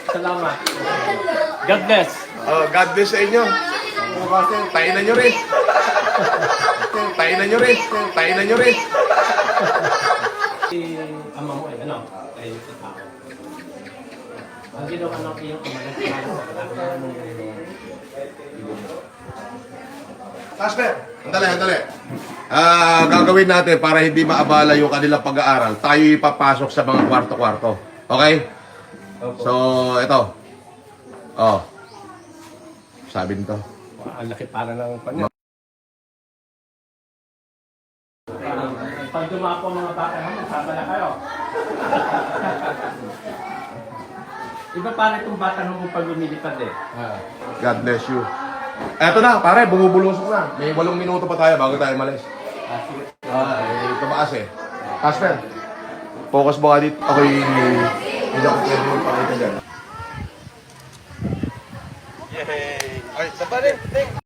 Salamat. God bless. Oh, God bless sa inyo. Tayo na nyo rin. Tayo na nyo rin. Tayo na nyo rin. Si ama mo eh, ano? Tayo sa tao. Ang ginawa ng iyong kamalag. Casper, andali. Gagawin natin para hindi maabala yung kanilang pag-aaral. Tayo ipapasok sa mga kwarto-kwarto. Okay? So, ito. Oh. Sabi nito. Ang laki para ng panya. Pag dumapo mga bata mo, magsabala kayo. Iba para itong bata mo pag lumilipad eh. God bless you. Eto na, pare, bumubulusok na. May 8 minuto pa tayo bago tayo malis. Tumaas eh. Casper, focus mo ka dito. Ako'y hindi ako pwede magpakita dyan. Yay! Ay, sa pa rin.